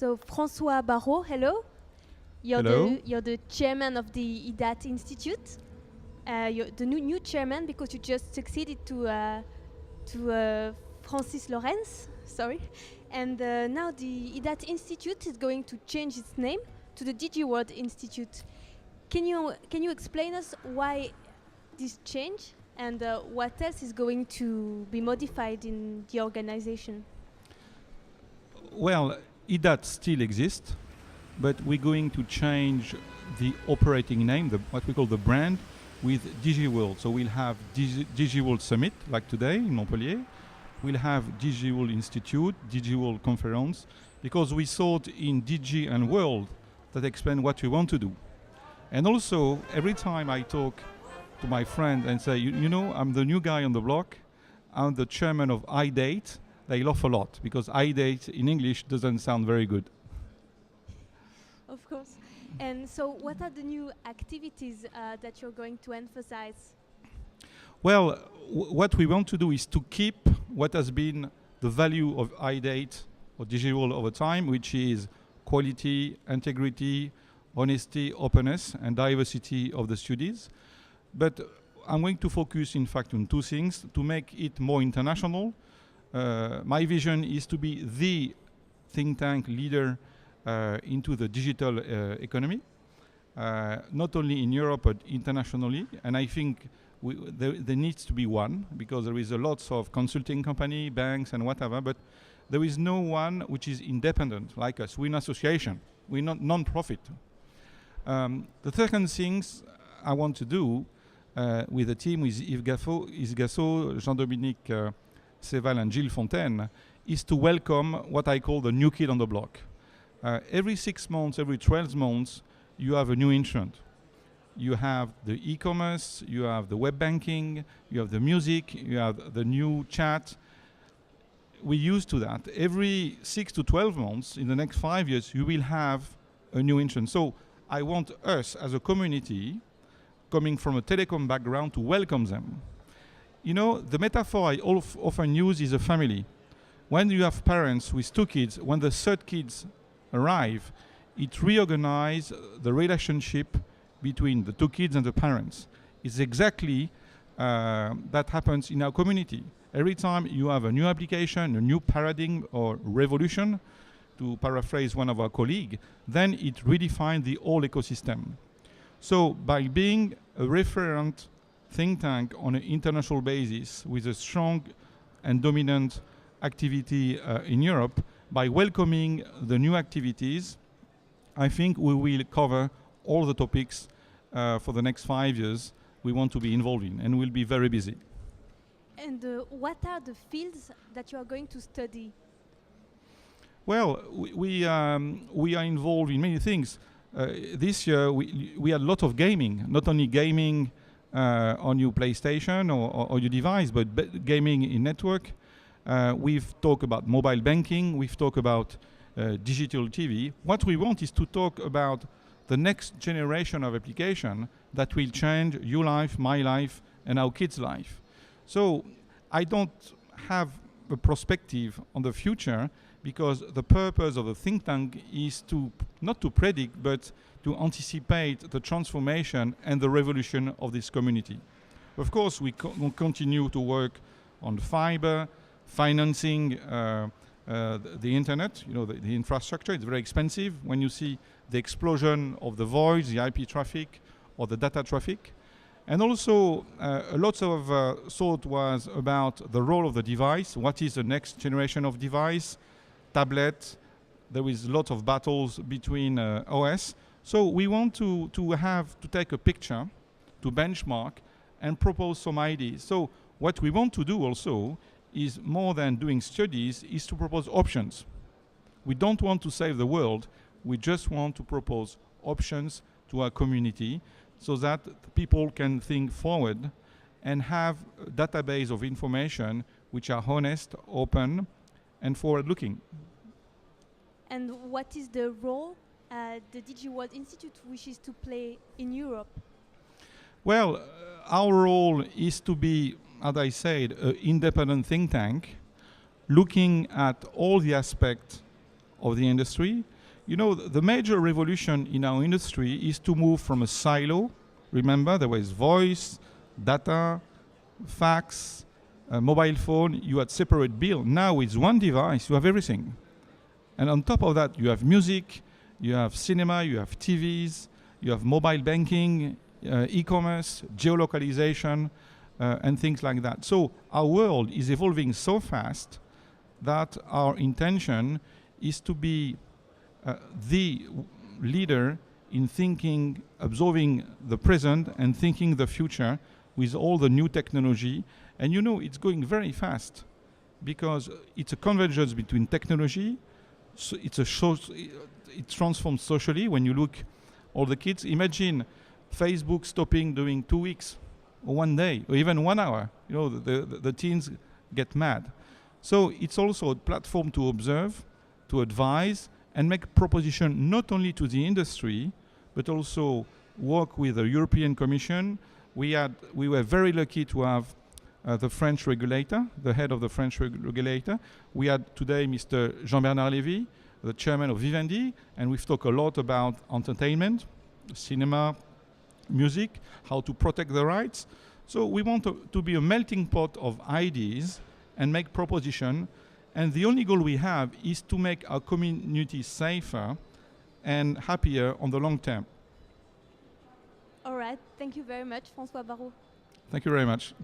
So Francois Barrault, hello. Hello. You're the chairman of the IDATE Institute. You're the new chairman because you just succeeded to Francis Lorenz, sorry. And now the IDATE Institute is going to change its name to the DigiWorld Institute. Can you explain us why this change and what else is going to be modified in the organization? Well, IDATE still exists, but we're going to change the operating name, what we call the brand, with DigiWorld. So we'll have DigiWorld Summit, like today in Montpellier. We'll have DigiWorld Institute, DigiWorld Conference, because we thought in Digi and World that explain what we want to do. And also, every time I talk to my friend and say, you know, I'm the new guy on the block, I'm the chairman of IDATE, they laugh a lot, because IDATE in English doesn't sound very good. Of course. And so what are the new activities that you're going to emphasize? Well, what we want to do is to keep what has been the value of IDATE or DigiWorld over time, which is quality, integrity, honesty, openness, and diversity of the studies. But I'm going to focus, in fact, on two things to make it more international. My vision is to be the think tank leader into the digital economy, not only in Europe but internationally. And I think there needs to be one, because there is a lot of consulting company, banks, and whatever. But there is no one which is independent like us. We're an association. We're not non-profit. The second things I want to do with the team, with Yves Gassot, Jean-Dominique Seval, and Gilles Fontaine, is to welcome what I call the new kid on the block. Every 6 months, every 12 months, you have a new entrant. You have the e-commerce, you have the web banking, you have the music, you have the new chat. We're used to that. Every 6 to 12 months, in the next 5 years, you will have a new entrant. So I want us as a community, coming from a telecom background, to welcome them. You know, the metaphor I often use is a family. When you have parents with 2 kids, when the third kids arrive, it reorganizes the relationship between the 2 kids and the parents. It's exactly that happens in our community. Every time you have a new application, a new paradigm or revolution, to paraphrase one of our colleagues, then it redefines the whole ecosystem. So by being a referent think tank on an international basis with a strong and dominant activity in Europe, by welcoming the new activities, I think we will cover all the topics for the next 5 years we want to be involved in, and we'll be very busy. And what are the fields that you are going to study? Well, we are involved in many things. This year we had a lot of gaming, not only gaming on your PlayStation or your device, but gaming in network. We've talked about mobile banking, we've talked about digital TV. What we want is to talk about the next generation of application that will change your life, my life, and our kids' life. So I don't have a perspective on the future, because the purpose of the think tank is to not to predict, but to anticipate the transformation and the revolution of this community. Of course, we continue to work on fiber, financing the internet, you know, the infrastructure. It's very expensive when you see the explosion of the voice, the IP traffic, or the data traffic. And also, a lot of thought was about the role of the device. What is the next generation of device? Tablet. There is a lot of battles between OS. So we want to take a picture, to benchmark, and propose some ideas. So what we want to do also is, more than doing studies, is to propose options. We don't want to save the world. We just want to propose options to our community so that people can think forward and have a database of information which are honest, open, and forward-looking. And what is the role the DigiWorld Institute wishes to play in Europe? Well, our role is to be, as I said, an independent think tank, looking at all the aspects of the industry. You know, the major revolution in our industry is to move from a silo. Remember, there was voice, data, fax, mobile phone. You had separate bill. Now with one device, you have everything. And on top of that, you have music, you have cinema, you have TVs, you have mobile banking, e-commerce, geolocalization, and things like that. So our world is evolving so fast that our intention is to be the leader in thinking, observing the present and thinking the future with all the new technology. And you know, it's going very fast because it's a convergence between technology. So it transforms socially. When you look all the kids, imagine Facebook stopping during 2 weeks or 1 day or even 1 hour. You know, the teens get mad. So it's also a platform to observe, to advise, and make proposition not only to the industry, but also work with the European Commission. We were very lucky to have the French regulator, the head of the French regulator. We had today Mr. Jean-Bernard Lévy, the chairman of Vivendi, and we've talked a lot about entertainment, cinema, music, how to protect the rights. So we want to be a melting pot of ideas and make proposition. And the only goal we have is to make our community safer and happier on the long term. All right. Thank you very much, Francois Barrault. Thank you very much.